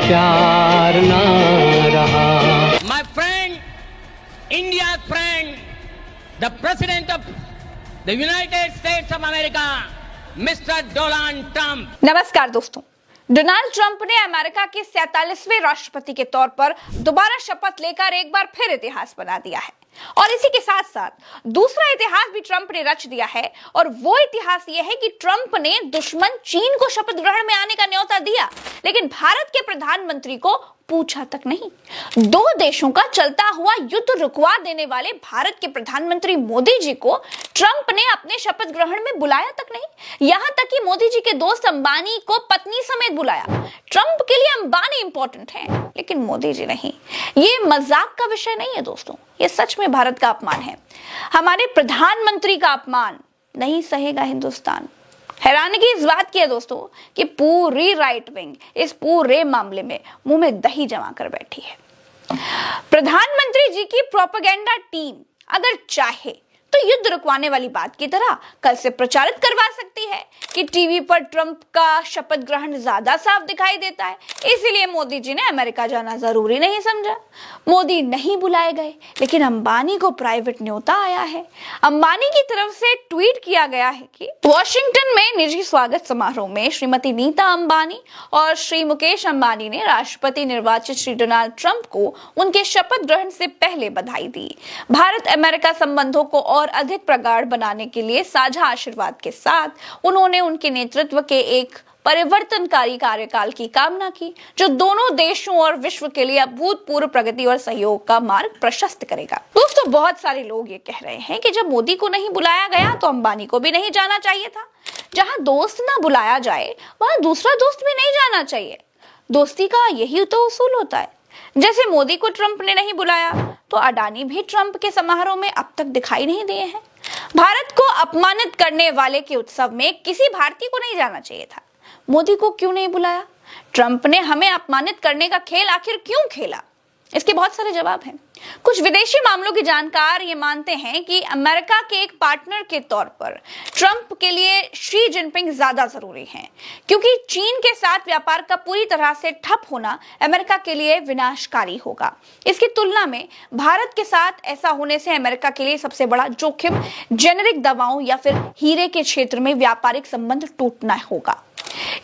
प्यार ना रहा। My friend, India's friend, the President of the United States of America, Mr. Donald Trump. नमस्कार दोस्तों, डोनाल्ड ट्रंप ने अमेरिका के 47वें राष्ट्रपति के तौर पर दोबारा शपथ लेकर एक बार फिर इतिहास बना दिया है और इसी के साथ साथ दूसरा इतिहास भी ट्रंप ने रच दिया है। और वो इतिहास ये है कि ट्रंप ने दुश्मन चीन को शपथ ग्रहण में आने का न्योता दिया, लेकिन भारत के प्रधानमंत्री को पूछा तक नहीं। दो देशों का चलता हुआ युद्ध रुकवा देने वाले भारत के प्रधानमंत्री मोदी जी को ट्रंप ने अपने शपथ ग्रहण में बुलाया तक नहीं। यहां तक कि मोदी जी के दोस्त अंबानी को पत्नी समेत बुलाया। ट्रंप के लिए अंबानी इंपॉर्टेंट है, लेकिन मोदी जी नहीं। ये मजाक का विषय नहीं है दोस्तों, ये सच में भारत का अपमान है। हमारे प्रधानमंत्री का अपमान नहीं सहेगा हिंदुस्तान। हैरानगी इस बात की है दोस्तों कि पूरी राइट विंग इस पूरे मामले में मुंह में दही जमा कर बैठी है। प्रधानमंत्री जी की प्रोपेगेंडा टीम अगर चाहे तो युद्ध रुकवाने वाली बात की तरह कल से प्रचारित करवा सकती है कि टीवी पर ट्रंप का शपथ ग्रहण ज्यादा साफ दिखाई देता है, इसलिए मोदी जी ने अमेरिका जाना जरूरी नहीं समझा। मोदी नहीं बुलाए गए, लेकिन अंबानी को प्राइवेट न्योता आया है। अंबानी की तरफ से ट्वीट किया गया है कि वॉशिंगटन में निजी स्वागत समारोह में श्रीमती नीता अंबानी और श्री मुकेश अंबानी ने राष्ट्रपति निर्वाचित श्री डोनाल्ड ट्रंप को उनके शपथ ग्रहण से पहले बधाई दी। भारत अमेरिका संबंधों को और अधिक प्रगाढ़ बनाने के लिए साझा आशीर्वाद के साथ उन्होंने उनके नेतृत्व के एक परिवर्तनकारी कार्यकाल की कामना की, जो दोनों देशों और विश्व के लिए अभूतपूर्व प्रगति और सहयोग का मार्ग प्रशस्त करेगा। दोस्तों, बहुत सारे लोग ये कह रहे हैं कि जब मोदी को नहीं बुलाया गया तो अंबानी को भी नहीं जाना चाहिए था। जहां दोस्त ना बुलाया जाए वहां दूसरा दोस्त भी नहीं जाना चाहिए। दोस्ती का यही तो उसूल होता है। जैसे मोदी को ट्रंप ने नहीं बुलाया तो अडानी भी ट्रंप के समारोह में अब तक दिखाई नहीं दिए हैं। भारत को अपमानित करने वाले के उत्सव में किसी भारतीय को नहीं जाना चाहिए था। मोदी को क्यों नहीं बुलाया? ट्रंप ने हमें अपमानित करने का खेल आखिर क्यों खेला? इसके बहुत सारे जवाब हैं। कुछ विदेशी मामलों के जानकार ये मानते हैं कि अमेरिका के एक पार्टनर के तौर पर ट्रंप के लिए शी जिनपिंग ज्यादा जरूरी हैं, क्योंकि चीन के साथ व्यापार का पूरी तरह से ठप होना अमेरिका के लिए विनाशकारी होगा। इसकी तुलना में भारत के साथ ऐसा होने से अमेरिका के लिए सबसे बड़ा जोखिम जेनेरिक दवाओं या फिर हीरे के क्षेत्र में व्यापारिक संबंध टूटना होगा।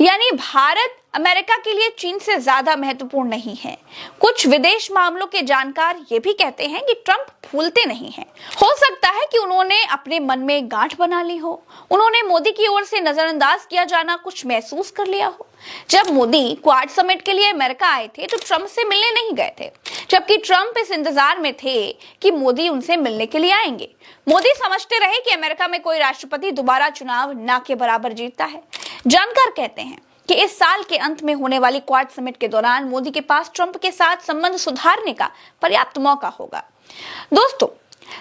यानी भारत अमेरिका के लिए चीन से ज्यादा महत्वपूर्ण नहीं है। कुछ विदेश मामलों के जानकार ये भी कहते हैं कि ट्रंप फूलते नहीं हैं। हो सकता है कि उन्होंने अपने मन में गांठ बना ली हो, उन्होंने मोदी की ओर से नजरअंदाज किया जाना कुछ महसूस कर लिया हो। जब मोदी क्वाड समिट के लिए अमेरिका आए थे तो ट्रंप से मिलने नहीं गए थे, जबकि ट्रंप इस इंतजार में थे कि मोदी उनसे मिलने के लिए आएंगे। मोदी समझते रहे कि अमेरिका में कोई राष्ट्रपति दोबारा चुनाव ना के बराबर जीतता है। जानकार कहते हैं कि इस साल के अंत में होने वाली क्वाड समिट के दौरान मोदी के पास ट्रंप के साथ संबंध सुधारने का पर्याप्त मौका होगा। दोस्तों,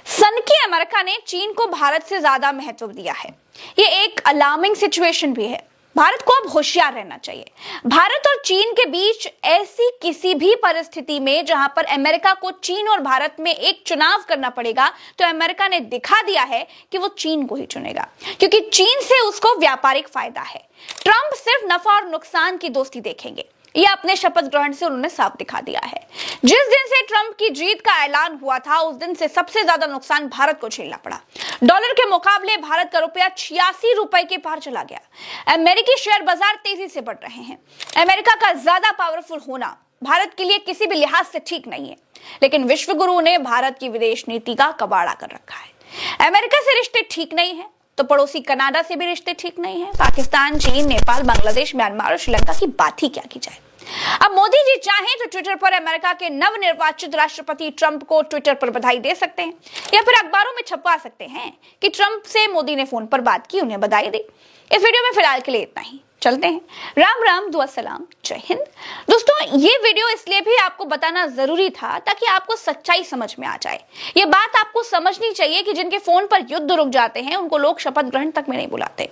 सनकी अमेरिका ने चीन को भारत से ज्यादा महत्व दिया है। ये एक अलार्मिंग सिचुएशन भी है। भारत को अब होशियार रहना चाहिए। भारत और चीन के बीच ऐसी किसी भी परिस्थिति में जहां पर अमेरिका को चीन और भारत में एक चुनाव करना पड़ेगा, तो अमेरिका ने दिखा दिया है कि वो चीन को ही चुनेगा, क्योंकि चीन से उसको व्यापारिक फायदा है। ट्रंप सिर्फ नफा और नुकसान की दोस्ती देखेंगे, यह अपने शपथ ग्रहण से उन्होंने साफ दिखा दिया है। जिस दिन से ट्रंप की जीत का ऐलान हुआ था, उस दिन से सबसे ज्यादा नुकसान भारत को झेलना पड़ा। डॉलर के मुकाबले भारत का रुपया 86 रुपए के पार चला गया। अमेरिकी शेयर बाजार तेजी से बढ़ रहे हैं। अमेरिका का ज्यादा पावरफुल होना भारत के लिए किसी भी लिहाज से ठीक नहीं है, लेकिन विश्व गुरु ने भारत की विदेश नीति का कबाड़ा कर रखा है। अमेरिका से रिश्ते ठीक नहीं है तो पड़ोसी कनाडा से भी रिश्ते ठीक नहीं है। पाकिस्तान, चीन, नेपाल, बांग्लादेश, म्यांमार और श्रीलंका की बात ही क्या की जाए। अब मोदी जी चाहें तो ट्विटर पर अमेरिका के नवनिर्वाचित राष्ट्रपति ट्रंप को ट्विटर पर बधाई दे सकते हैं, या फिर अखबारों में छपवा सकते हैं कि ट्रंप से मोदी ने फोन पर बात की, उन्हें बधाई दी। इस वीडियो में फिलहाल के लिए इतना ही। चलते हैं। राम राम, दुआ सलाम, जय हिंद। दोस्तों, ये वीडियो इसलिए भी आपको बताना जरूरी था ताकि आपको सच्चाई समझ में आ जाए। ये बात आपको समझनी चाहिए कि जिनके फोन पर युद्ध रुक जाते हैं उनको लोग शपथ ग्रहण तक में नहीं बुलाते।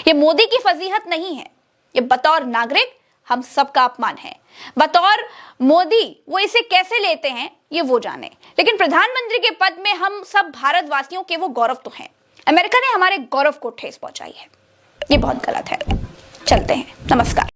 ये मोदी की फजीहत नहीं है, ये बतौर नागरिक हम सबका अपमान है। बतौर मोदी वो इसे कैसे लेते हैं ये वो जाने, लेकिन प्रधानमंत्री के पद में हम सब भारतवासियों के वो गौरव तो हैं। अमेरिका ने हमारे गौरव को ठेस पहुंचाई है, ये बहुत गलत है। चलते हैं, नमस्कार।